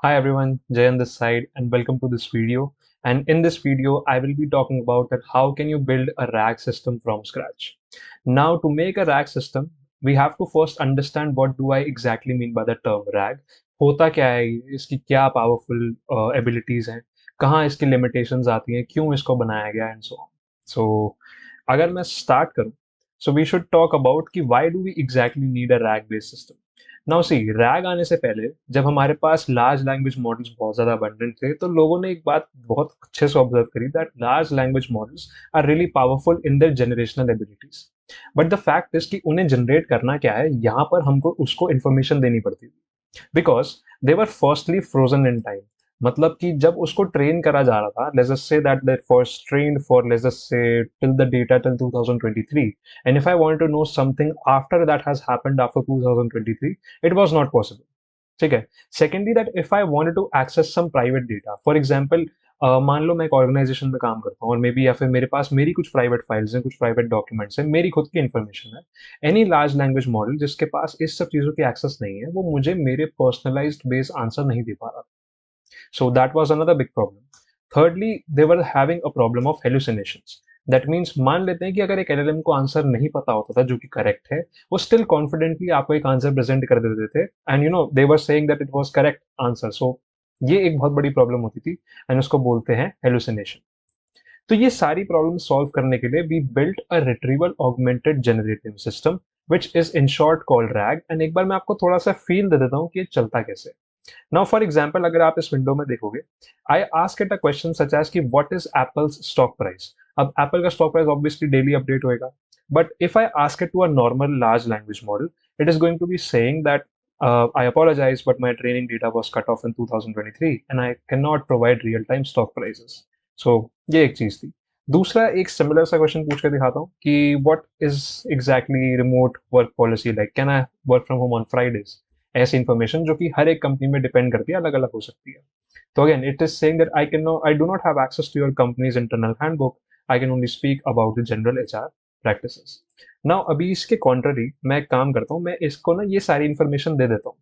Hi everyone, Jay on this side and welcome to this video. And in this video, I will be talking about that how can you build a RAG system from scratch. Now to make a RAG system, we have to first understand what do I exactly mean by the term RAG. होता क्या है, इसकी क्या powerful abilities हैं, कहाँ इसकी limitations आती हैं, क्यों इसको बनाया गया and so on. So अगर मैं start करूँ, so we should talk about कि why do we exactly need a RAG based system. Now see rag आने से पहले जब हमारे पास लार्ज लैंग्वेज मॉडल्स बहुत ज्यादा अबंडेंट थे तो लोगों ने एक बात बहुत अच्छे से ऑब्जर्व करी that large language models are really powerful in their generational abilities but the fact is कि उन्हें जनरेट करना क्या है यहाँ पर हमको उसको इन्फॉर्मेशन देनी पड़ती थी because they were firstly frozen in time मतलब कि जब उसको ट्रेन करा जा रहा था let's just say that that first trained for let's just say till the data till 2023 and if I want to know something after that has happened after 2023 it was not possible. ठीक है. Secondly that if I wanted to access some private data for example मान लो मैं एक organisation में काम करता हूँ और मे बी या फिर मेरे पास मेरी कुछ प्राइवेट फाइल्स हैं कुछ प्राइवेट डॉक्यूमेंट्स हैं मेरी खुद की इन्फॉर्मेशन है एनी लार्ज लैंग्वेज मॉडल जिसके पास इस सब चीज़ों की एक्सेस नहीं है वो मुझे मेरे पर्सनलाइज्ड बेस आंसर नहीं दे पा रहा. So that was another big problem. Thirdly, they were having a problem of hallucinations. That means मान लेते हैं कि अगर एक LLM को आंसर नहीं पता होता था जो कि करेक्ट है वो स्टिल कॉन्फिडेंटली आपको एक आंसर प्रेजेंट कर देते थे and they were saying that it was correct answer. So ये एक बहुत बड़ी प्रॉब्लम होती थी एंड उसको बोलते हैं हेलुसिनेशन. तो ये सारी प्रॉब्लम सॉल्व करने के लिए we built a retrieval augmented generative system which is in short called RAG. And एक बार मैं आपको थोड़ा सा फील दे देता हूँ कि ये चलता कैसे. नाउ फॉर एग्जाम्पल अगर आप इस विंडो में देखोगे I ask it a question such as कि what is Apple's stock price. अब एप्पल का stock price obviously daily update होएगा but if I ask it to a normal large language model it is going to be saying that I apologize, but my training data was cut off in 2023 and I cannot provide real-time stock prices. So ये एक चीज थी. दूसरा एक similar सा question पूछ के दिखाता हूँ कि what is exactly remote work policy like? Can I work from home on Fridays? ऐसी इंफॉर्मेशन जो कि हर एक कंपनी में डिपेंड करती है अलग अलग हो सकती है. तो again it is saying that I do not have access to your company's internal handbook. I can only speak about the general HR practices. Now अभी इसके कॉन्ट्ररी मैं एक काम करता हूँ मैं इसको ना ये सारी इन्फॉर्मेशन दे देता हूँ.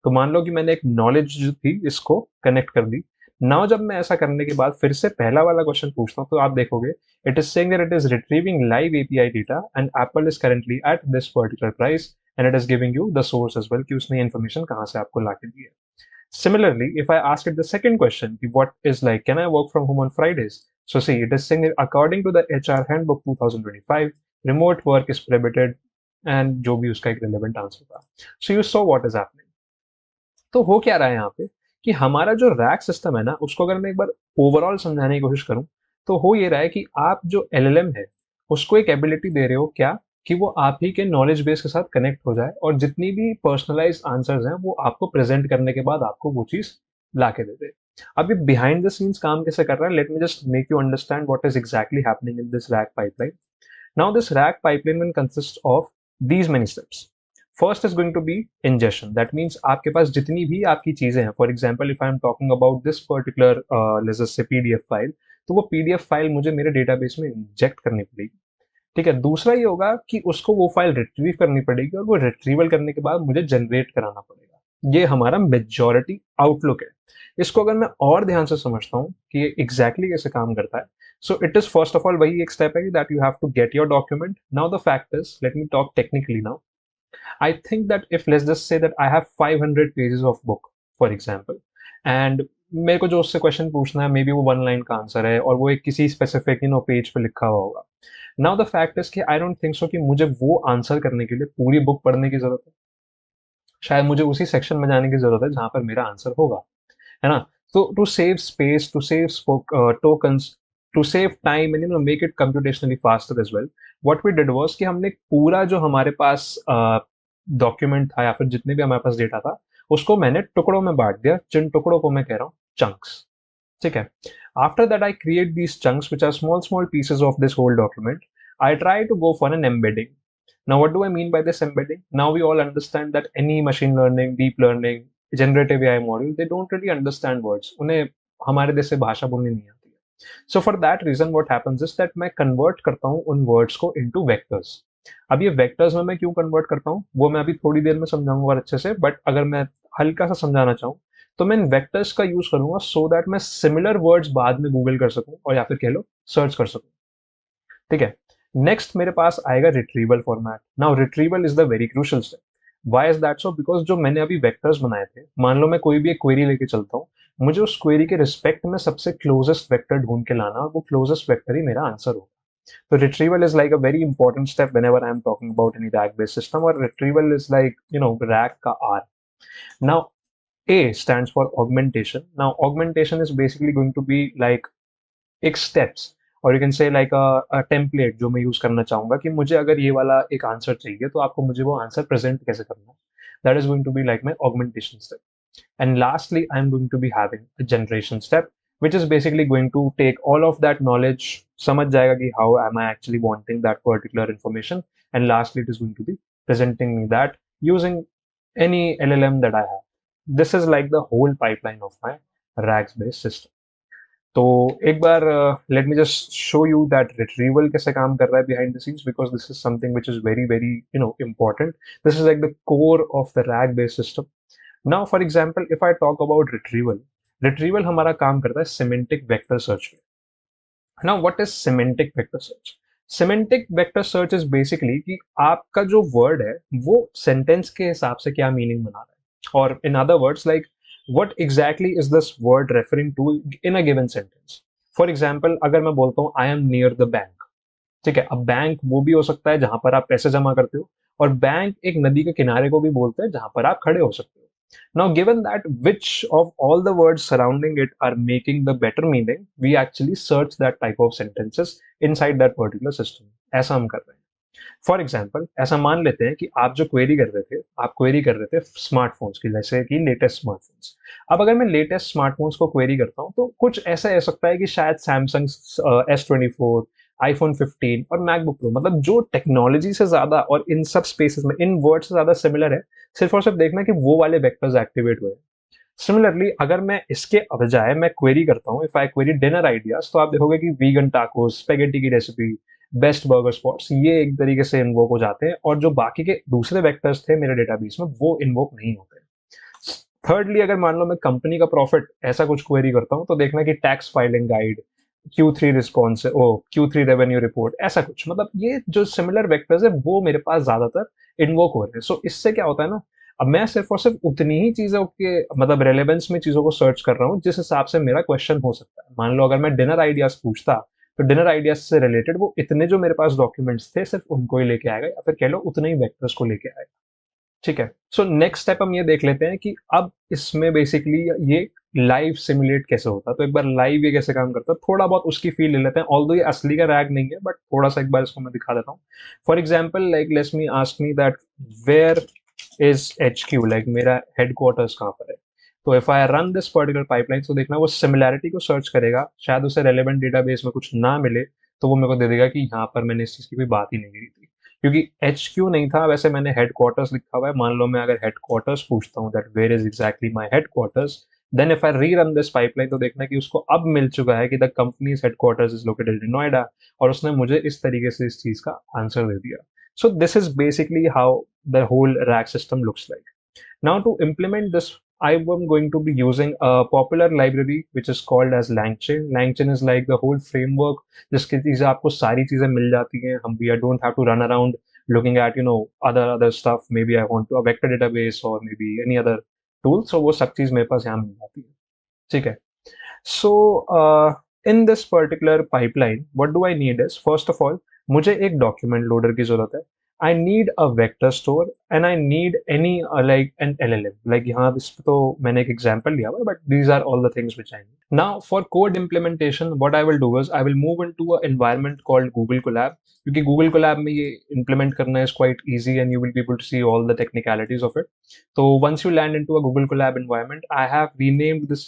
तो मान लो कि मैंने एक नॉलेज जो थी इसको कनेक्ट कर दी. नाउ जब मैं ऐसा करने के बाद फिर से पहला वाला क्वेश्चन पूछता हूँ तो आप देखोगे it is saying that it is retrieving live API data and Apple is currently at this particular price and it is giving you the source as well कि उसने इन्फॉर्मेशन कहाँ से आपको लाके दी है. Similarly, if I ask it the second question, what is like, can I work from home on Fridays? So see, it is saying that according to the HR Handbook 2025, remote work is prohibited and जो भी उसका एक relevant answer था. So you saw what is happening. तो हो क्या रहा है यहाँ पे कि हमारा जो रैक सिस्टम है ना उसको अगर मैं एक बार ओवरऑल समझाने की कोशिश करूँ तो हो ये रहा है कि आप जो एलएलएम है उसको एक एबिलिटी दे रहे हो क्या कि वो आप ही के नॉलेज बेस के साथ कनेक्ट हो जाए और जितनी भी पर्सनलाइज्ड आंसर्स हैं वो आपको प्रेजेंट करने के बाद आपको वो चीज ला के दे दे. अब ये बिहाइंड द सीन्स काम कैसे कर रहा है late me just make you understand what is exactly happening in this rack pipeline. Now this RAG pipeline will consist of these many steps. First is going to be ingestion. That means आपके पास जितनी भी आपकी चीजें हैं, for example, if I am talking about this particular, let's just say PDF file, तो वो PDF file मुझे मेरे डेटाबेस में इंजेक्ट करनी पड़ेगी. ठीक है. दूसरा ये होगा कि उसको वो फाइल रिट्रीव करनी पड़ेगी और वो रिट्रीवल करने के बाद मुझे जनरेट कराना पड़ेगा. ये हमारा मेजॉरिटी आउटलुक है. इसको अगर मैं और ध्यान से समझता हूँ कि ये एग्जैक्टली कैसे काम करता है so it is first of all वही एक step है that you have to get your document. Now the fact is, let me talk technically now. I think that if let's just say that I have 500 pages of book, for example, and मेरे को जो उससे question पूछना है may be वो one line का answer है और वो एक किसी स्पेसिफिक पेज पे लिखा हुआ होगा. नाउ द फैक्ट इज कि आई डोंट थिंक सो कि मुझे वो आंसर करने के लिए पूरी बुक पढ़ने की जरूरत है. शायद मुझे उसी सेक्शन में जाने की जरूरत है जहां पर मेरा आंसर होगा. है ना. तो to save space to save tokens to save time and make it computationally faster as well what we did was कि हमने पूरा जो हमारे पास डॉक्यूमेंट था या फिर जितने भी हमारे पास डेटा था उसको मैंने टुकड़ों में बांट दिया. जिन टुकड़ों को मैं कह रहा हूँ चंक्स. ठीक है. After that I create these chunks which are small small pieces of this whole document. I try to go for an embedding. Now, what do I mean by this embedding? Now we all understand that any machine learning, deep learning, generative AI model, they don't really understand words. उन्हें हमारे जैसे भाषा बोलनी नहीं आती है. So for that reason, what happens is that मैं convert करता हूँ उन words को into vectors. अब ये vectors में मैं क्यों convert करता हूँ वो मैं अभी थोड़ी देर में समझाऊंगा और अच्छे से. बट अगर मैं हल्का सा समझाना चाहूँ तो मैं इन वेक्टर्स का यूज करूंगा सो दैट मैं सिमिलर वर्ड्स बाद में गूगल कर सकूं और या फिर कह लो सर्च कर सकूं। ठीक है। नेक्स्ट मेरे पास आएगा retrieval format. Now retrieval is the very crucial step. Why is that so? Because जो मैंने अभी वेक्टर्स बनाए थे, मान लो मैं कोई भी एक क्वेरी लेके चलता हूँ, मुझे उस क्वेरी के रिस्पेक्ट में सबसे क्लोजेस्ट वेक्टर ढूंढ के लाना, और वो क्लोजेस्ट वेक्टर ही मेरा आंसर होगा। So retrieval is like a very important step whenever I'm talking about any RAG-based system, or retrieval is like, RAG ka R. Now, A stands for augmentation. Now, augmentation is basically going to be like एक steps, और you can say like a template जो मैं use करना चाहूंगा कि मुझे अगर ये वाला एक आंसर चाहिए तो आपको मुझे वो आंसर प्रेजेंट कैसे करना है। That is going to be like my augmentation step. And lastly, I'm going to be having a generation step, which is basically going to take all of that knowledge, समझ जाएगा कि how am I actually wanting that particular information, and lastly, it is going to be presenting me that using any LLM that I have. This is like the whole pipeline of my RAGs-based system. तो एक बार let me just show you that retrieval कैसे काम कर रहा है behind the scenes, because this is something which is very very important. This is like the core of the RAG based system. Now for example if I talk about retrieval, retrieval हमारा काम करता है semantic vector search में। Now what is semantic vector search? Semantic vector search is basically कि आपका जो word है वो सेंटेंस के हिसाब से क्या मीनिंग बना रहा है, और in other words like what exactly is this word referring to in a given sentence. For example, अगर मैं बोलता हूँ I am near the bank, ठीक है, अब बैंक वो भी हो सकता है जहां पर आप पैसे जमा करते हो, और बैंक एक नदी के किनारे को भी बोलते हैं जहां पर आप खड़े हो सकते हो। Now, given that which of all the words surrounding it are making the better meaning, we actually search that type of sentences inside that particular system. ऐसा हम कर रहे हैं। फॉर एग्जाम्पल ऐसा मान लेते हैं कि आप जो क्वेरी कर रहे थे, आप क्वेरी कर रहे थे स्मार्टफोन्स की, जैसे कि लेटेस्ट स्मार्टफोन्स। अब अगर मैं लेटेस्ट स्मार्टफोन्स को क्वेरी करता हूँ तो कुछ ऐसा हो सकता है कि शायद सैमसंग S24, iPhone 15 और मैकबुक प्रो, मतलब जो टेक्नोलॉजी से ज्यादा और इन सब स्पेसेस में इन वर्ड से ज्यादा सिमिलर है, सिर्फ और सिर्फ देखना कि वो वाले वेक्टर्स एक्टिवेट हुए। सिमिलरली अगर मैं इसके बजाय मैं क्वेरी करता हूँ, if I query dinner ideas, तो आप देखोगे कि वीगन टाकोस, स्पेगेटी की रेसिपी, बेस्ट बर्गर स्पॉट्स, ये एक तरीके से इन्वोक हो जाते हैं, और जो बाकी के दूसरे वेक्टर्स थे मेरे डेटाबेस में वो इन्वोक नहीं होते। थर्डली अगर मान लो मैं कंपनी का प्रॉफिट ऐसा कुछ क्वेरी करता हूँ, तो देखना कि tax filing guide, Q3 response, ओ Q3 रेवेन्यू रिपोर्ट, ऐसा कुछ, मतलब ये जो सिमिलर वेक्टर्स है वो मेरे पास ज्यादातर इन्वोक हो रहे हैं। सो इससे क्या होता है ना, अब मैं सिर्फ और सिर्फ उतनी ही चीजों के मतलब रेलेवेंस में चीजों को सर्च कर रहा हूँ जिस हिसाब से मेरा क्वेश्चन हो सकता है। मान लो अगर मैं डिनर आइडियाज पूछता, तो डिनर आइडियाज से रिलेटेड वो इतने जो मेरे पास डॉक्यूमेंट्स थे सिर्फ उनको ही लेके आएगा, या फिर कह लो उतने ही वेक्टर्स को लेके आएगा। ठीक है। सो नेक्स्ट स्टेप हम ये देख लेते हैं कि अब इसमें बेसिकली ये लाइव सिमुलेट कैसे होता है। तो एक बार लाइव ये कैसे काम करता है थोड़ा बहुत उसकी फील ले लेते हैं, ऑल्दो ये असली का रैग नहीं है, बट थोड़ा सा एक बार इसको मैं दिखा देता हूँ। For example like let's me ask me that where is HQ, like मेरा हेडक्वार्टर्स कहाँ पर है। तो if I run this particular pipeline, तो देखना वो सिमिलैरिटी को सर्च करेगा, शायद उसे रेलेवेंट डेटाबेस में कुछ ना मिले, तो वो मेरे को दे देगा कि यहाँ पर मैंने इस चीज की कोई बात ही नहीं की थी, क्योंकि HQ नहीं था, वैसे मैंने हेडक्वार्टर्स लिखा हुआ है। मान लो मैं अगर हेडक्वार्टर्स पूछता हूँ that where is exactly my headquarters, then if I rerun this pipeline, तो देखना कि उसको अब मिल चुका है कि the company's headquarters is located in Noida, और उसने मुझे इस तरीके से इस चीज का आंसर दे दिया। So this is basically how the whole RAG system looks like. Now to implement this, I am going to be using a popular library which is called as LangChain. LangChain is like the whole framework जिसकी चीजें आपको सारी चीजें मिल जाती हैं, हम we don't have to run around looking at other stuff. Maybe I want to a vector database or maybe any other tool. So वो सब चीज मेरे पास यहाँ मिल जाती है। ठीक है। So in this particular pipeline, what do I need is first of all मुझे एक डॉक्यूमेंट लोडर की जरूरत है। I need a vector store and I need any like an LLM. Like यहाँ इस पे तो मैंने एक example लिया हुआ है, but these are all the things which I need. Now for code implementation, what I will do is I will move into an environment called Google Colab. क्योंकि Google Colab में ये implement करना is quite easy and you will be able to see all the technicalities of it. So once you land into a Google Colab environment, I have renamed this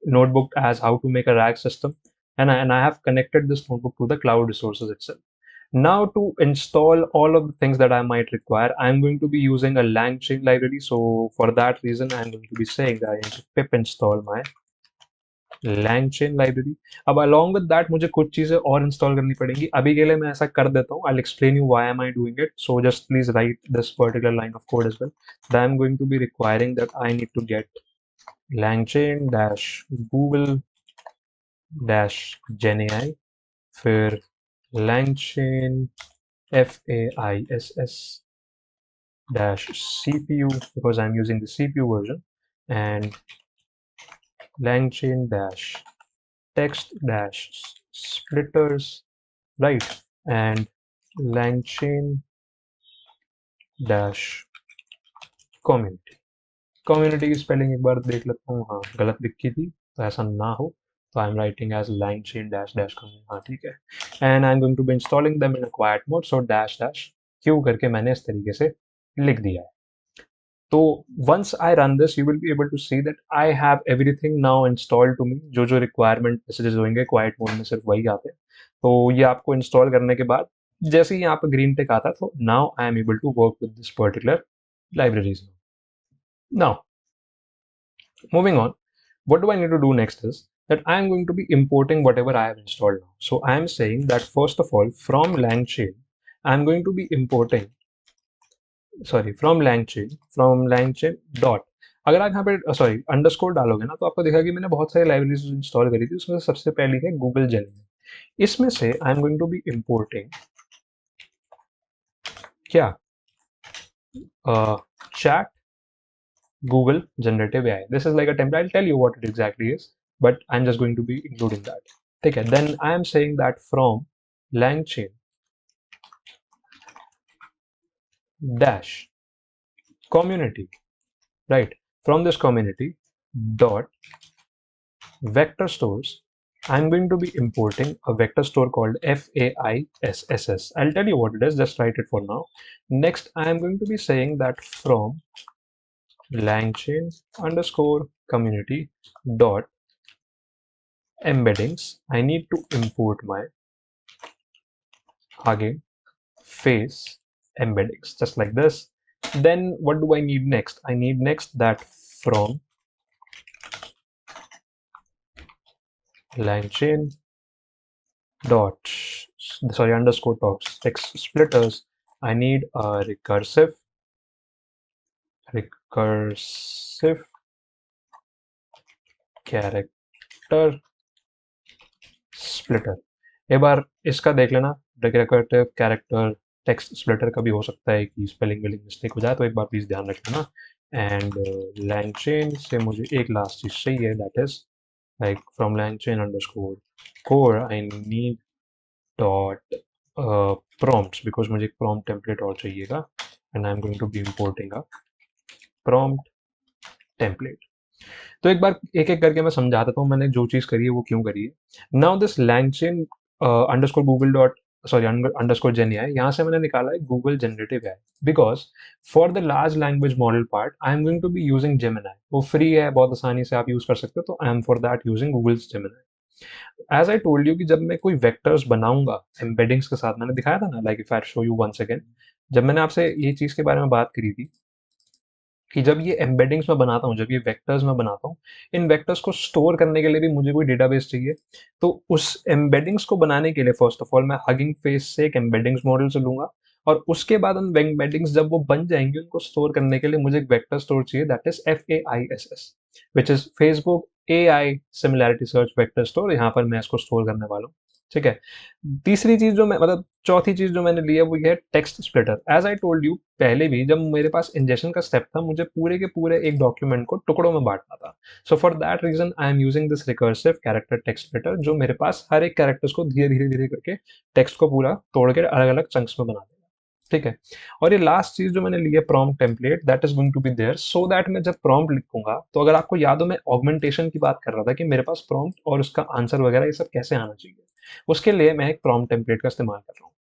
notebook as how to make a RAG system, and I have connected this notebook to the cloud resources itself. Now to install all of the things that I might require, I'm going to be using a LangChain library. So for that reason, I'm going to be saying that I need to pip install my LangChain library. अब along with that मुझे कुछ चीजें और install करनी पड़ेंगी, अभी के लिए मैं ऐसा कर देता हूँ। I'll explain you why am I doing it. So just please write this particular line of code as well. That I'm going to be requiring that I need to get LangChain dash Google dash GenAI, फिर LangChain FAISS dash CPU because I'm using the CPU version, and LangChain dash text dash splitters, right? And LangChain dash community. Community की spelling एक बार देख लेता हूँ, हाँ गलत लिखी थी, तो ऐसा ना हो, तो I am writing as LangChain dash dash community, हाँ ठीक है। And I am going to be installing them in a quiet mode, so dash dash Q करके मैंने इस तरीके से लिख दिया है। तो once I run this, you will be able to see that I have everything now installed to me। जो जो requirement messages होंगे quiet mode में सिर्फ वही आते हैं। तो ये आपको इंस्टॉल करने के बाद जैसे ही यहाँ पे ग्रीन टिक आता है, तो now I am able to work with this particular libraries। Now moving on, what do I need to do next is that I am going to be importing whatever I have installed now. So I am saying that first of all, from LangChain I am going to be importing, sorry from LangChain dot, अगर आप यहाँ पे sorry underscore डालोगे ना, तो आपको दिखा कि मैंने बहुत सारी लाइब्रेरीज इंस्टॉल करी थी, उसमें से सबसे पहली है गूगल जेमिनी। इसमें से I am going to be importing क्या, chat Google generative AI. This is like a template, I tell you what it exactly is, but I am just going to be including that. ठीक है, then I am saying that from LangChain dash community, right? From this community dot vector stores, I'm going to be importing a vector store called FAISSS. I'll tell you what it is, just write it for now. Next, I'm going to be saying that from LangChain underscore community dot embeddings, I need to import my Hugging Face embeddings, just like this. Then what do I need next? I need next that from LangChain dot, sorry, underscore talks text splitters, I need a recursive character splitter। एक बार इसका देख लेना, recursive character text splitter का भी हो सकता है कि स्पेलिंग वेलिंग मिस्टेक हो जाए, तो एक बार प्लीज ध्यान रख लेना। एंड LangChain से मुझे एक लास्ट चीज चाहिए, that is like from LangChain underscore core I need dot prompts, because मुझे एक prompt template और चाहिएगा, and I'm going to be importing a prompt template। तो एक बार एक एक करके मैं समझा देता हूँ मैंने जो चीज़ करी है वो क्यों करी है। Now this LangChain underscore Google dot sorry underscore gen AI, यहाँ से मैंने निकाला है Google generative AI, because for the large language model part I am going to be using Gemini. वो फ्री है, बहुत आसानी से आप यूज कर सकते हो, तो I am for that using Google Gemini. As I told you कि जब मैं कोई वेक्टर्स बनाऊंगा एम्बेडिंग्स के साथ, मैंने दिखाया था ना, like if I show you once again, जब मैंने आपसे ये चीज के बारे में बात करी थी कि जब ये एम्बेडिंग्स में बनाता हूँ, जब ये वेक्टर्स में बनाता हूँ, इन वेक्टर्स को स्टोर करने के लिए भी मुझे कोई डेटाबेस चाहिए। तो उस एम्बेडिंग्स को बनाने के लिए फर्स्ट ऑफ ऑल मैं हगिंग फेस से एक एम्बेडिंग्स मॉडल से लूंगा, और उसके बाद उन एम्बेडिंग्स जब वो बन जाएंगे, उनको स्टोर करने के लिए मुझे एक वेक्टर स्टोर चाहिए, that is FAISS, which is Facebook AI similarity search vector store. यहाँ पर मैं इसको स्टोर करने वाला हूँ। ठीक है, तीसरी चीज जो मैं मतलब चौथी चीज जो मैंने लिया वो ये है text splitter. As I told you पहले भी, जब मेरे पास इंजेक्शन का स्टेप था, मुझे पूरे के पूरे एक डॉक्यूमेंट को टुकड़ों में बांटना था। So for that reason I am using this recursive character text splitter, जो मेरे पास हर एक कैरेक्टर्स को धीरे धीरे धीरे करके टेक्स्ट को पूरा तोड़ के अलग अलग चंक्स में बना देगा। ठीक है, और ये लास्ट चीज जो मैंने ली है prompt template, that is going to be there, so that मैं जब प्रॉम्प्ट लिखूंगा, तो अगर आपको याद हो मैं ऑगमेंटेशन की बात कर रहा था कि मेरे पास प्रॉम्प्ट और उसका आंसर वगैरह ये सब कैसे आना चाहिए, उसके लिए मैं एक प्रॉम्प्ट टेम्पलेट का इस्तेमाल कर रहा हूँ।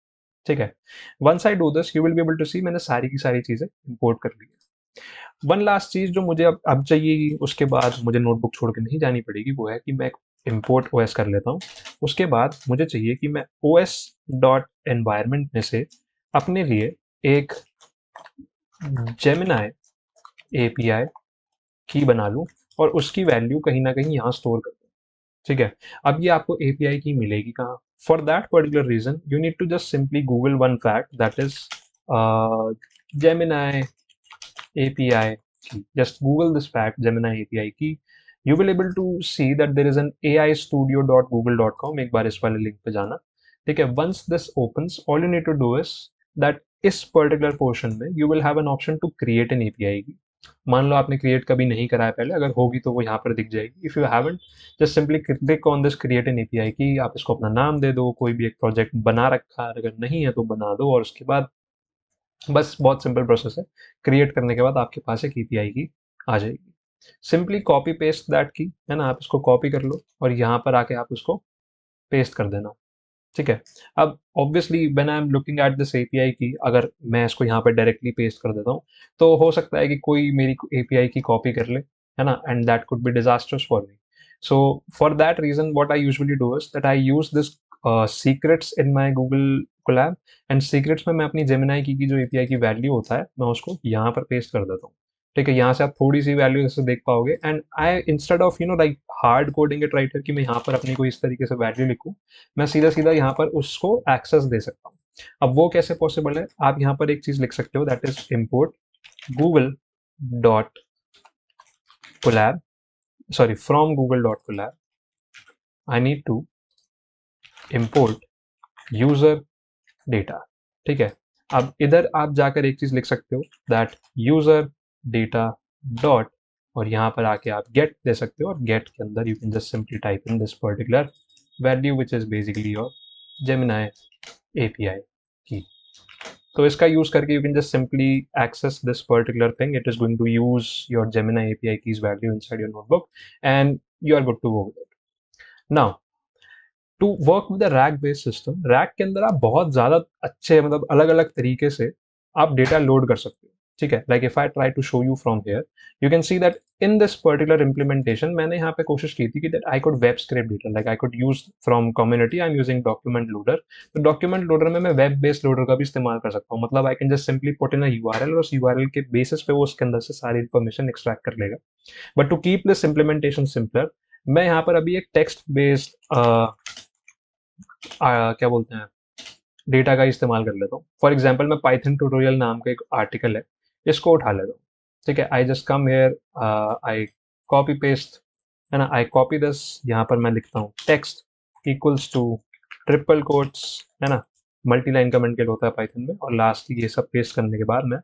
ठीक है, once I do this you will be able to see मैंने सारी की सारी चीजें इंपोर्ट कर ली है। वन लास्ट चीज जो मुझे अब चाहिए, उसके बाद मुझे नोटबुक छोड़ के नहीं जानी पड़ेगी, वो है कि मैं इंपोर्ट ओएस कर लेता हूँ। उसके बाद मुझे चाहिए कि मैं ओएस डॉट एनवायरमेंट में से अपने लिए एक जेमिनाई एपीआई की बना लूँ, और उसकी वैल्यू कहीं ना कहीं यहाँ स्टोर कर दूँ। ठीक है, अब ये आपको एपीआई की मिलेगी कहाँ? For that particular reason you need to just simply Google one fact, that is Gemini API key. Just Google this fact, Gemini API key. You will able to see that there is an aistudio.google.com. एक बार इस वाले link पे जाना, ठीक है. Once this opens, all you need to do is that इस पर्टिकुलर पोर्शन में you will have an option to create an API key. मान लो आपने क्रिएट कभी नहीं करा है पहले, अगर होगी तो वो यहाँ पर दिख जाएगी. If you haven't, just simply click on this create an API की. आप इसको अपना नाम दे दो, कोई भी एक प्रोजेक्ट बना रखा है, अगर नहीं है तो बना दो, और उसके बाद बस बहुत सिंपल प्रोसेस है. क्रिएट करने के बाद आपके पास एक एपीआई की आ जाएगी. सिंपली कॉपी पेस्ट दैट की, है ना. आप इसको कॉपी कर लो और यहाँ पर आके आप उसको पेस्ट कर देना, ठीक है. अब obviously when I am looking at this API की, अगर मैं इसको यहाँ पे डायरेक्टली पेस्ट कर देता हूँ तो हो सकता है कि कोई मेरी एपीआई की कॉपी कर ले, है ना, and that could be disasters for me. So for that reason what I usually do is that I use this secrets in my Google Colab. And secrets में मैं अपनी जेमिनाई की जो एपीआई की वैल्यू होता है, मैं उसको यहाँ पर पेस्ट कर देता हूँ, ठीक है. यहाँ से आप थोड़ी सी वैल्यू जैसे देख पाओगे. And I instead of like hard coding it writer कि मैं यहाँ पर अपनी कोई इस तरीके से वैल्यू लिखूँ, मैं सीधा सीधा यहाँ पर उसको एक्सेस दे सकता हूँ. अब वो कैसे पॉसिबल है, आप यहाँ पर एक चीज लिख सकते हो, that is import Google dot Colab, sorry from Google dot Colab I need to import user data, ठीक है. अब इधर आप जाकर एक चीज लिख सकते हो, दैट यूजर डेटा डॉट, और यहाँ पर आके आप गेट दे सकते हो, और गेट के अंदर you can just simply type in this particular value which is basically your Gemini API key. तो इसका यूज करके you can just simply access this particular thing. It is going to use your Gemini API key's value inside your notebook and you are good to go with it. Now to work with RAG based system, RAG के अंदर आप बहुत ज़्यादा अच्छे मतलब अलग अलग तरीके से आप डेटा लोड कर सकते हो, ठीक है. Like if I try to show you from here, you can see that in this particular implementation मैंने यहाँ पे कोशिश की थी कि that I could web script data, like I could use from community, I am using document loader. तो document loader में मैं वेब बेस्ड लोडर का भी इस्तेमाल कर सकता हूँ. मतलब आई can just simply put in a URL, और उस यूआरएल के बेसिस पे वो उसके अंदर से सारी इन्फॉर्मेशन एक्सट्रैक्ट कर लेगा. But to keep this implementation simpler, मैं यहाँ पर अभी एक टेक्स्ट बेस्ड क्या बोलते हैं डेटा का इस्तेमाल कर लेता हूँ. फॉर एग्जाम्पल मैं पाइथन ट्यूटोरियल नाम का एक आर्टिकल है, इसको उठा लेता हूँ, ठीक है. I just come here, I copy paste, है ना. आई कॉपी दिस, यहाँ पर मैं लिखता हूँ text equals to triple quotes, है ना. मल्टी लाइन कमेंट के होता है पाइथन में, और लास्ट ये सब पेस्ट करने के बाद मैं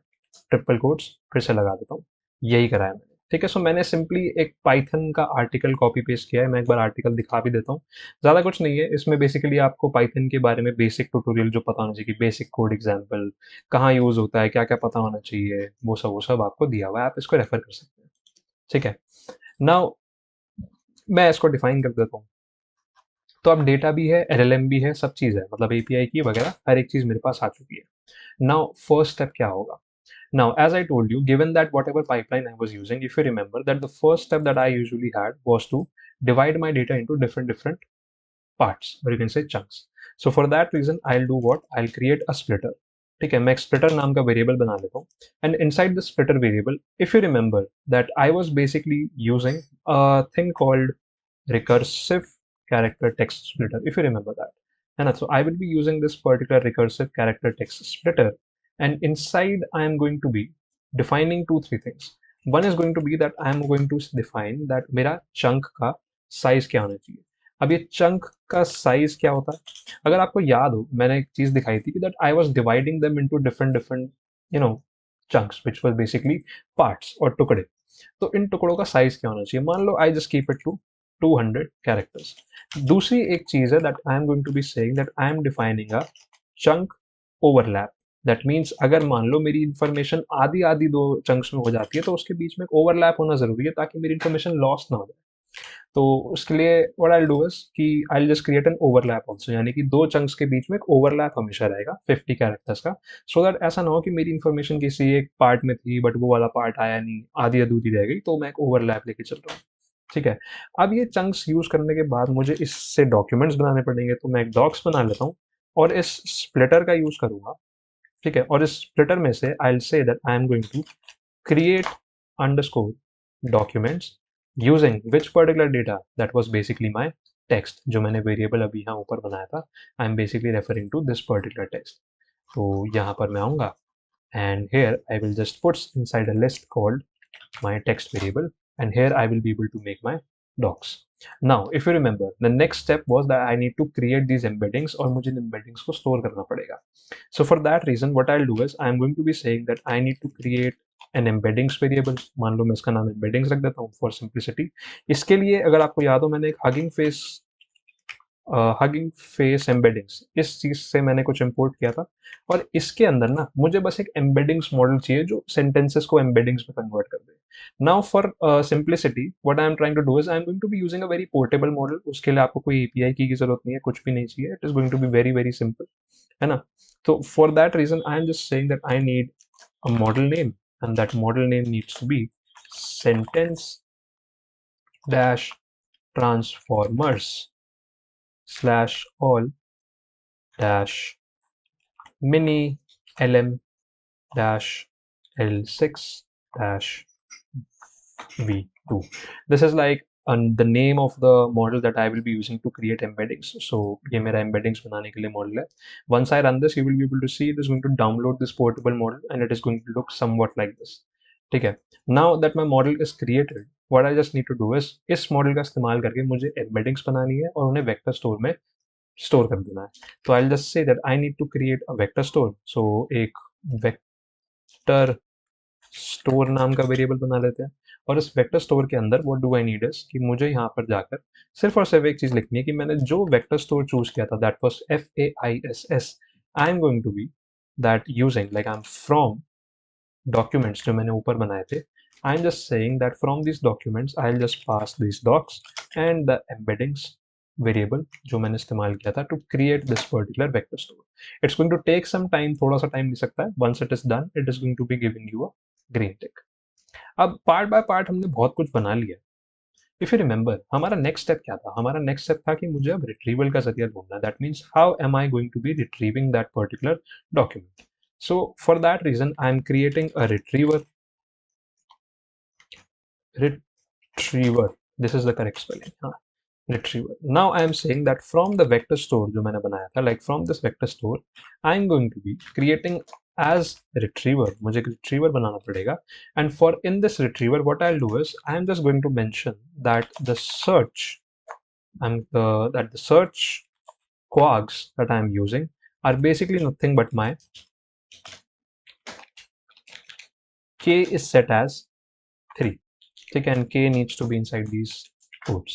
ट्रिपल कोट्स फिर से लगा देता हूँ. यही करा है मैंने, ठीक है. सो मैंने सिंपली एक पाइथन का आर्टिकल कॉपी पेस्ट किया है. मैं एक बार आर्टिकल दिखा भी देता हूँ. ज़्यादा कुछ नहीं है इसमें, बेसिकली आपको पाइथन के बारे में बेसिक ट्यूटोरियल जो पता होना चाहिए कि बेसिक कोड एग्जाम्पल कहाँ यूज़ होता है, क्या क्या पता होना चाहिए, वो सब आपको दिया हुआ है. आप इसको रेफर कर सकते हैं, ठीक है. नाउ मैं इसको डिफाइन कर देता हूँ. तो अब डेटा भी है, एलएलएम भी है, सब चीज़ है, मतलब एपीआई की वगैरह हर एक चीज़ मेरे पास आ चुकी है. नाउ फर्स्ट स्टेप क्या होगा. Now, as I told you, given that whatever pipeline I was using, if you remember that the first step that I usually had was to divide my data into different parts, or you can say chunks. So for that reason, I'll do what? I'll create a splitter. ठीक है, मैं एक splitter नाम का variable बना लेता हूँ. And inside the splitter variable, if you remember that I was basically using a thing called recursive character text splitter, if you remember that. And so I will be using this particular recursive character text splitter, and inside I am going to be defining three things. One is going to be that I am going to define that मेरा chunk का size क्या होना चाहिए. अब ये chunk का size क्या होता है, अगर आपको याद हो मैंने एक चीज दिखाई थी कि that I was dividing them into different you know chunks which was basically parts और टुकड़े. तो इन टुकड़ों का साइज क्या होना चाहिए. मान लो I just keep it to 200 characters. दूसरी एक चीज है that I am going to be saying that I am defining a chunk overlap. That means अगर मान लो मेरी इन्फॉर्मेशन आधी आधी दो चंक्स में हो जाती है, तो उसके बीच में एक ओवरलैप होना जरूरी है ताकि मेरी इन्फॉर्मेशन लॉस ना हो जाए. तो उसके लिए what I will do is कि I will just create an overlap also, यानी कि दो चंक्स के बीच में एक ओवरलैप हमेशा रहेगा 50 कैरेक्टर्स का, सो दैट ऐसा ना हो कि मेरी इन्फॉर्मेशन किसी एक पार्ट में थी बट वो वाला पार्ट आया नहीं, आधी अधूरी रह गई, तो मैं एक ओवरलैप लेके चल रहा हूँ, ठीक है. अब ये चंक्स यूज करने के बाद मुझे इससे डॉक्यूमेंट्स बनाने पड़ेंगे, तो मैं एक डॉक्स बना लेता हूँ और इस स्प्लिटर का यूज करूंगा, ठीक है. और इस स्प्लिटर में से I will say that I am going to create underscore documents using which particular data that was basically my text जो मैंने वेरिएबल अभी यहाँ ऊपर बनाया था. I am basically referring to this particular text. तो यहाँ पर मैं आऊँगा and here I will just puts inside a list called my text variable, and here I will be able to make my docs. Now, if you remember, the next step was that I need to create these embeddings और मुझे इन embeddings को store करना पड़ेगा. So for that reason, what I'll do is I'm going to be saying that I need to create an embeddings variable. मान लो मैं इसका नाम embeddings रख देता हूँ for simplicity. इसके लिए अगर आपको याद हो मैंने एक हगिंग फेस एम्बेडिंग्स इस चीज से मैंने कुछ इंपोर्ट किया था और इसके अंदर ना मुझे बस एक एम्बेडिंग्स मॉडल चाहिए जो सेंटेंसेस को एम्बेडिंग्स में कन्वर्ट कर दे. Now for simplicity what I am trying to do is I am going to be using a very portable model. उसके लिए आपको कोई एपीआई की जरूरत नहीं है, कुछ भी नहीं चाहिए. It is going to be very very simple, है ना. तो for that reason I am just saying that I need a model name and that model name needs to be sentence dash transformers slash all dash mini lm dash l6 dash v2. This is like the name of the model that I will be using to create embeddings. So ये मेरा embeddings बनाने के लिए model है. Once I run this, you will be able to see it is going to download this portable model and it is going to look somewhat like this. ठीक है. Now that my model is created, what I just need to do is इस model का इस्तेमाल करके मुझे embeddings बनानी है और उन्हें vector store में store कर देना है. तो I'll just say that I need to create a vector store. So एक vector store नाम का वेरिएबल बना लेते हैं और इस वेक्टर स्टोर के अंदर what do I need is कि मुझे यहाँ पर जाकर सिर्फ और सिर्फ एक चीज लिखनी है कि मैंने जो वेक्टर स्टोर चूज किया था that was FAISS. I am going to be that using like I am from documents जो मैंने ऊपर बनाए थे. I am just saying that from this documents I will just pass this docs and the embeddings variable जो मैंने इस्तेमाल किया था to create this particular vector store. It's going to take some time, थोड़ा सा टाइम ले सकता है. Once it is done it is going to be giving you a green tick. अब पार्ट बाय पार्ट हमने बहुत कुछ बना लिया. इफ यू रिमेंबर हमारा नेक्स्ट स्टेप क्या था? हमारा नेक्स्ट स्टेप था कि मुझे अब रिट्रीवल का जरिया ढूंढना. That means how am I going to be retrieving that particular document. So for that reason I am creating a retriever. This is the correct spelling. हाँ, retriever. Now I am saying that from the vector store जो मैंने बनाया था, like from this vector store, I am going to be creating as retriever. मुझे एक retriever बनाना पड़ेगा. And for in this retriever, what I'll do is I am just going to mention that the search that the search quags that I am using are basically nothing but my k is set as 3. ठीक है, and k needs to be inside these quotes.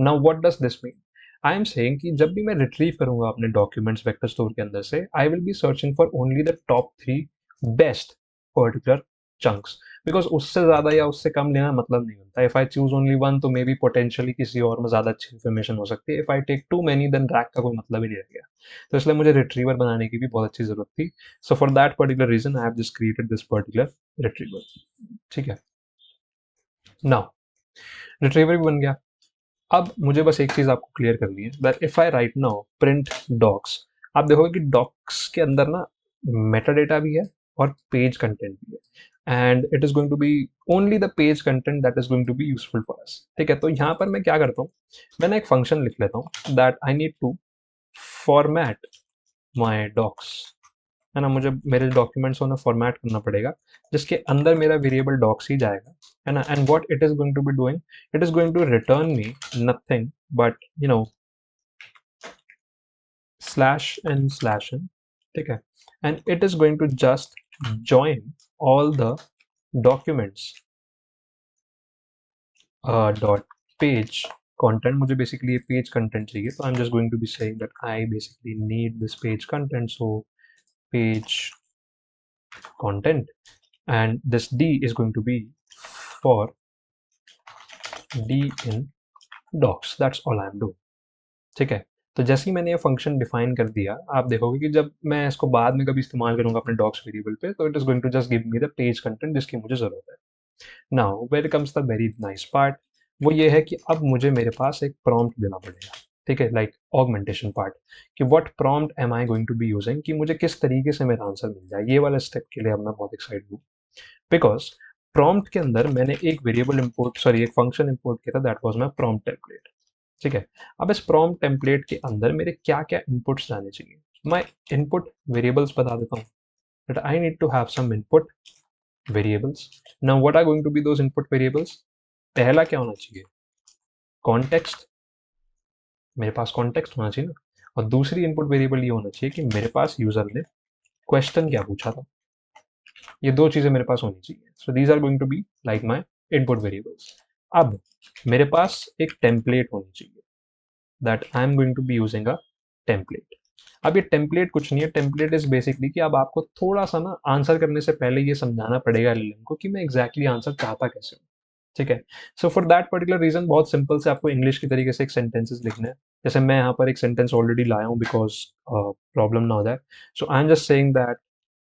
Now what does this mean? I am saying कि जब भी मैं retrieve करूंगा अपने documents vector store के अंदर से, I will be searching for only the top 3 best particular chunks. Because उससे ज्यादा या उससे कम लेना मतलब नहीं होता. If I choose only one तो मे बी पोटेंशियली किसी और में ज्यादा अच्छी इन्फॉर्मेशन हो सकती है. If I take too many then RAG का कोई मतलब ही नहीं रह गया. तो इसलिए मुझे रिट्रीवर बनाने की भी बहुत अच्छी जरूरत थी. So for that particular reason I have just created this particular retriever. ठीक है. नाउ रिट्रीवर भी बन गया. अब मुझे बस एक चीज आपको क्लियर करनी है that if I right now print docs, आप देखोगे कि डॉक्स के अंदर ना मेटा डेटा भी है और पेज कंटेंट भी है and it is going to be only the page content that is going to be useful for us. ठीक है. तो यहाँ पर मैं क्या करता हूँ, मैंने एक फंक्शन लिख लेता हूँ that I need to format my docs, है ना. मुझे मेरे डॉक्यूमेंट्स को ना फॉर्मेट करना पड़ेगा जिसके अंदर मेरा वेरिएबल डॉक्स ही जाएगा, है ना. And what it is going to be doing, it is going to return me nothing but /n/n. ठीक है. And it is going to just join all the documents dot page content. मुझे basically ये page content चाहिए, तो I am just going to be saying that I basically need this page content. So page content and this d is going to be for d in docs. That's all I'm doing. ठीक है. तो जैसे ही मैंने ये function define कर दिया, आप देखोगे कि जब मैं इसको बाद में कभी इस्तेमाल करूंगा अपने डॉक्स वेरिएबल पे, तो it is going to just give me the page content जिसकी मुझे जरूरत है. Now where comes the very nice part. वो ये है कि अब मुझे मेरे पास एक प्रॉम्प्ट देना पड़ेगा. ठीक है, लाइक ऑगमेंटेशन पार्ट कि what prompt am I going to be using, कि मुझे किस तरीके से मेरा आंसर मिल जाए. ये वाला स्टेप के लिए अब मैं बहुत एक्साइटेड हूँ बिकॉज प्रॉम्प्ट के अंदर मैंने एक वेरिएबल इंपोर्ट सॉरी एक फंक्शन इंपोर्ट किया था that was my prompt template. ठीक है. अब इस प्रॉम्प्ट टेम्पलेट के अंदर मेरे क्या क्या इनपुट्स जाने चाहिए. मैं इनपुट वेरिएबल्स बता देता हूँ that I need to have some input variables. Now what are going to be those input variables? पहला क्या होना चाहिए? कॉन्टेक्स्ट। मेरे पास कॉन्टेक्स्ट होना चाहिए ना। और दूसरी इनपुट वेरिएबल ये होना चाहिए कि मेरे पास यूजर ने क्वेश्चन क्या पूछा था। ये दो चीजें मेरे पास होनी चाहिए। So these are going to be like my input variables. अब मेरे पास एक टेम्पलेट होनी चाहिए, that I am going to be using a template. अब ये टेम्पलेट कुछ नहीं है, टेम्पलेट इज बेसिकली कि अब आपको थोड़ा सा ना आंसर करने से पहले ये समझाना पड़ेगा एलएलएम को कि मैं एग्जैक्टली आंसर चाहता कैसे हूँ। ठीक है। So for that particular reason बहुत सिंपल से आपको इंग्लिश की तरीके से एक सेंटेंसेस लिखने हैं। जैसे मैं यहाँ पर एक सेंटेंस ऑलरेडी लाया हूँ बिकॉज प्रॉब्लम ना हो जाए। So I am just saying that,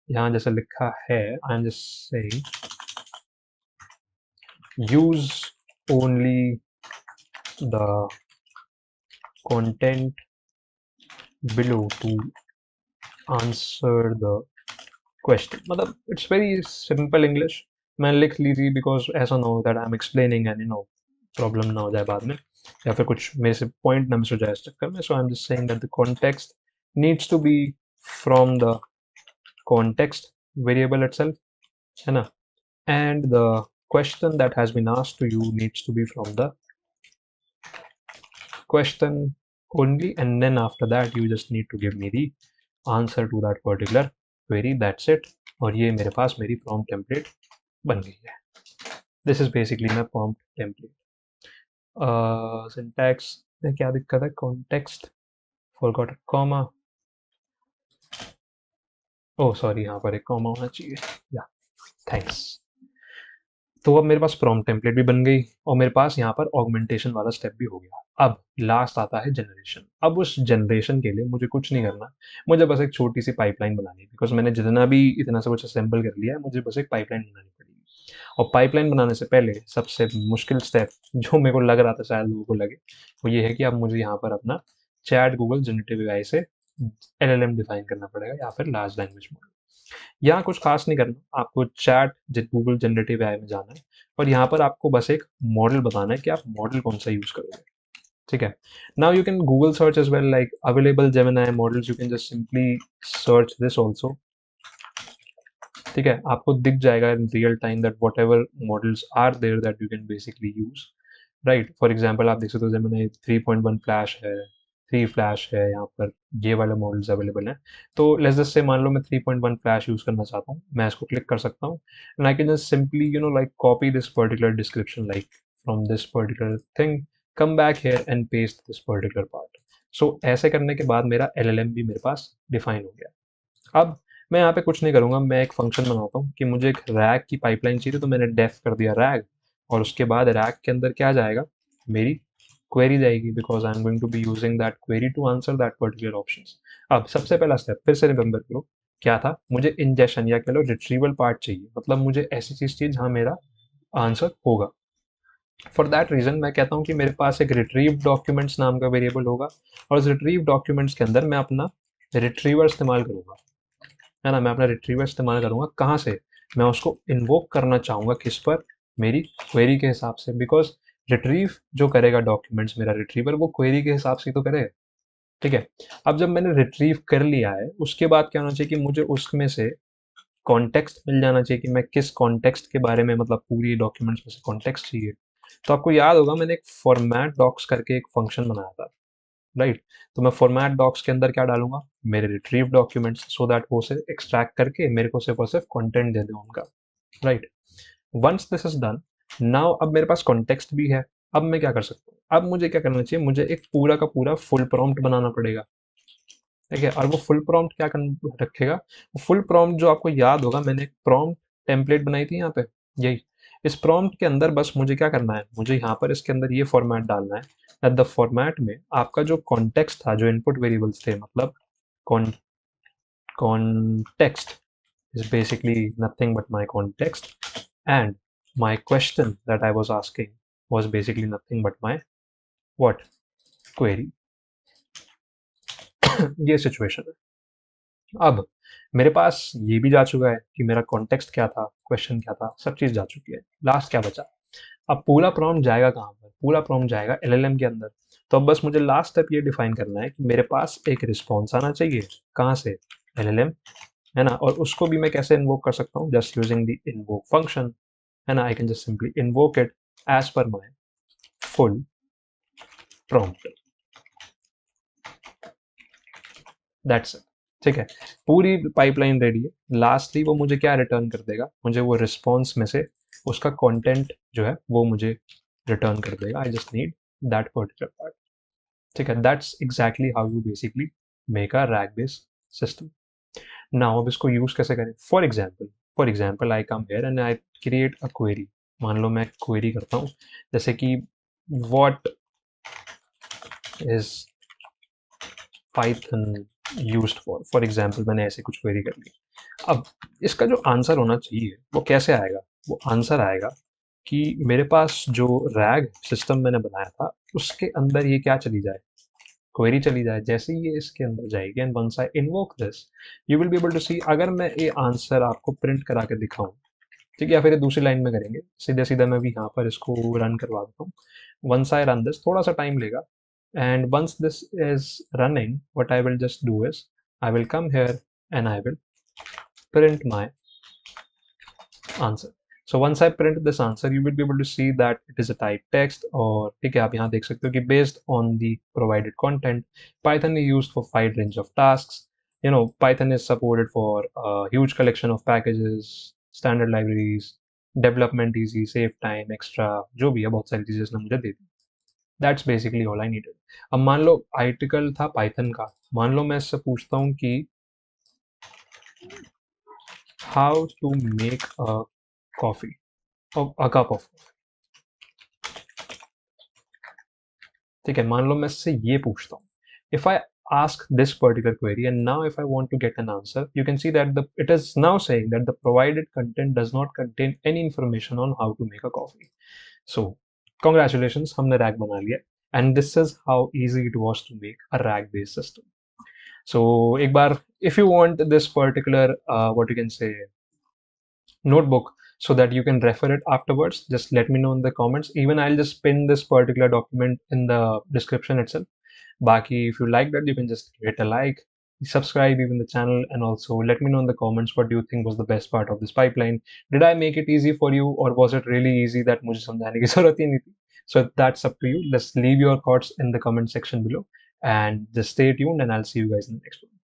यहाँ जैसे लिखा है, I am just saying use only the content below to answer the question. मतलब इट्स वेरी सिंपल इंग्लिश। मैंने लिख ली थी बिकॉज ऐसा ना हो that I am explaining and problem ना हो जाए बाद में, या फिर कुछ मेरे से पॉइंट ना मिस हो जाए इस चक्कर में। So I am just saying that the context needs to be from the context variable itself, है ना, and the question that has been asked to you needs to be from the question only, and then after that you just need to give me the answer to that particular query. That's it। और ये मेरे पास मेरी prompt template बन गई है। This is basically my prompt template। syntax में क्या दिक्कत है? context forgot a comma। oh sorry, यहाँ पर एक comma होना चाहिए। yeah, thanks। तो अब मेरे पास प्रॉम्प्ट टेम्पलेट भी बन गई और मेरे पास यहाँ पर ऑगमेंटेशन वाला स्टेप भी हो गया। अब लास्ट आता है जनरेशन। अब उस जनरेशन के लिए मुझे कुछ नहीं करना, मुझे बस एक छोटी सी पाइपलाइन बनानी है बिकॉज मैंने जितना भी इतना सा कुछ असेंबल कर लिया है, मुझे बस एक पाइपलाइन बनानी पड़ेगी। और पाइपलाइन बनाने से पहले सबसे मुश्किल स्टेप जो मेरे को लग रहा था शायद लोगों को लगे, वो ये है कि अब मुझे यहाँ पर अपना चैट गूगल जनरेटिव एआई से एलएलएम डिफाइन करना पड़ेगा या फिर लार्ज लैंग्वेज मॉडल। यहाँ कुछ खास नहीं करना, आपको चैट गूगल जनरेटिव एआई में जाना है और यहाँ पर आपको बस एक मॉडल बताना है कि आप मॉडल कौन सा यूज करोगे। ठीक है। Now you can Google search as well, like available Gemini models, you can just simply search this also. ठीक है, आपको दिख जाएगा in real time that whatever models are there that you can basically use. Right, for example आप देख सकते हो Gemini 3.1 flash है, 3 फ्लैश है, यहाँ पर ये वाले मॉडल्स अवेलेबल हैं। तो लेट्स जस्ट से मान लो मैं 3.1 फ्लैश यूज करना चाहता हूँ, मैं इसको क्लिक कर सकता हूँ and I can just simply like copy this particular description like from this particular thing, come back here and paste this particular part. So ऐसे करने के बाद मेरा एलएलएम भी मेरे पास डिफाइन हो गया। अब मैं यहाँ पे कुछ नहीं करूँगा, मैं एक फंक्शन बनाता हूँ कि मुझे एक रैग की पाइपलाइन चाहिए, तो मैंने डेफ कर दिया रैग, और उसके बाद रैग के अंदर क्या जाएगा, मेरी क्वेरी जाएगी because I am going to be using that query to answer that particular options. अब सबसे पहला स्टेप फिर से रिमेंबर करो क्या था, मुझे इंजेक्शन या कह लो रिट्रीवल पार्ट चाहिए, मतलब मुझे ऐसी चीज चाहिए जहाँ मेरा आंसर होगा। फॉर दैट रीजन मैं कहता हूँ कि मेरे पास एक रिट्रीव डॉक्यूमेंट्स नाम का वेरिएबल होगा और उस रिट्रीव डॉक्यूमेंट्स के अंदर मैं अपना रिट्रीवर इस्तेमाल करूंगा, है ना। मैं अपना रिट्रीवर इस्तेमाल करूंगा कहाँ से, मैं उसको इन्वोक करना चाहूंगा किस पर, मेरी क्वेरी के हिसाब से, बिकॉज रिट्रीव जो करेगा डॉक्यूमेंट्स मेरा रिट्रीवर, वो क्वेरी के हिसाब से ही तो करेगा। ठीक है। अब जब मैंने रिट्रीव कर लिया है, उसके बाद क्या होना चाहिए कि मुझे उसमें से कॉन्टेक्स्ट मिल जाना चाहिए कि मैं किस कॉन्टेक्स्ट के बारे में, मतलब पूरी डॉक्यूमेंट्स में से कॉन्टेक्स्ट चाहिए। तो आपको याद होगा मैंने एक फॉर्मेट डॉक्स करके एक फंक्शन बनाया था, राइट। तो मैं फॉर्मेट डॉक्स के अंदर क्या डालूंगा, मेरे रिट्रीव डॉक्यूमेंट्स, सो दैट वो से एक्सट्रैक्ट करके मेरे को सिर्फ और सिर्फ कंटेंट दे दे उनका, right. Once this is done, now अब मेरे पास कॉन्टेक्स्ट भी है। अब मैं क्या कर सकता हूँ, अब मुझे क्या करना चाहिए, मुझे एक पूरा का पूरा फुल प्रॉम्प्ट बनाना पड़ेगा। ठीक है। और वो फुल प्रॉम्प्ट क्या रखेगा, फुल प्रॉम्प्ट जो आपको याद होगा मैंने एक प्रॉम्प्ट टेम्पलेट बनाई थी यहाँ पे, यही इस प्रॉम्प्ट के अंदर बस मुझे क्या करना है, मुझे यहाँ पर इसके अंदर ये फॉर्मेट डालना है दैट द फॉर्मेट में आपका जो कॉन्टेक्स्ट था, जो इनपुट वेरिएबल्स थे, मतलब context is basically nothing but my context, and my question that I was asking was basically nothing but my what query। ये सिचुएशन है। अब मेरे पास ये भी जा चुका है कि मेरा कॉन्टेक्स्ट क्या था, क्वेश्चन क्या था, सब चीज जा चुकी है। लास्ट क्या बचा, अब पूरा प्रॉम्प्ट जाएगा कहाँ पर, पूरा प्रॉम्प्ट जाएगा एलएलएम के अंदर। तो अब बस मुझे लास्ट स्टेप ये डिफाइन करना है कि मेरे पास एक रिस्पॉन्स आना चाहिए, कहाँ से, एलएलएम है ना, और उसको भी मैं कैसे इन्वोक कर सकता हूँ, just using the invoke function, है ना, I can just simply invoke it as per my full prompt, that's it. ठीक है, पूरी पाइपलाइन रेडी है। लास्टली वो मुझे क्या रिटर्न कर देगा, मुझे वो रिस्पॉन्स में से उसका कंटेंट जो है वो मुझे रिटर्न कर देगा। I just need that particular part. ठीक है, that's exactly how you basically make a rack based system. Now अब इसको यूज कैसे करें? For example I come here and I create a query. मान लो मैं क्वेरी करता हूँ जैसे कि what is Python used for example, मैंने ऐसे कुछ क्वेरी कर ली। अब इसका जो आंसर होना चाहिए वो कैसे आएगा? वो आंसर आएगा कि मेरे पास जो रैग सिस्टम मैंने बनाया था उसके अंदर ये क्या चली जाए, क्वेरी चली जाए। जैसे ही ये इसके अंदर जाएगी and once I invoke this, you will be able to see. अगर मैं ये आंसर आपको प्रिंट करा के दिखाऊं, ठीक है, या फिर ये दूसरी लाइन में करेंगे, सीधे सीधे मैं भी यहाँ पर इसको रन करवा देता हूँ। वंस आई रन दिस, थोड़ा सा टाइम लेगा, and once this is running, what I will just do is I will come here and I will print my answer. So once I print this answer, you will be able to see that it is a type text, और ठीक है, आप यहाँ देख सकते हो कि based on the provided content, Python is used for wide range of tasks. You know, Python is supported for a huge collection of packages, standard libraries, development easy, save time, extra, जो भी है बहुत सारी चीजें इसने मुझे दे दी। That's basically all I needed. अब मान लो आर्टिकल था पाइथन का, मान लो मैं इससे पूछता हूँ कि how to make a coffee or a cup of, ठीक है, मान लो मैं इससे ये पूछता हूँ, if I ask this particular query and now if I want to get an answer, you can see that it is now saying that the provided content does not contain any information on how to make a coffee. So congratulations, हमने rack बना लिया, and this is how easy it was to make a rack based system. So एक बार, if you want this particular what you can say notebook so that you can refer it afterwards, just let me know in the comments. Even I'll just pin this particular document in the description itself. Baki, if you like that, you can just hit a like, subscribe even the channel, and also let me know in the comments what do you think was the best part of this pipeline. Did I make it easy for you, or was it really easy that मुझे समझाने की जरूरत ही नहीं थी? So that's up to you. Just leave your thoughts in the comment section below, and just stay tuned, and I'll see you guys in the next one.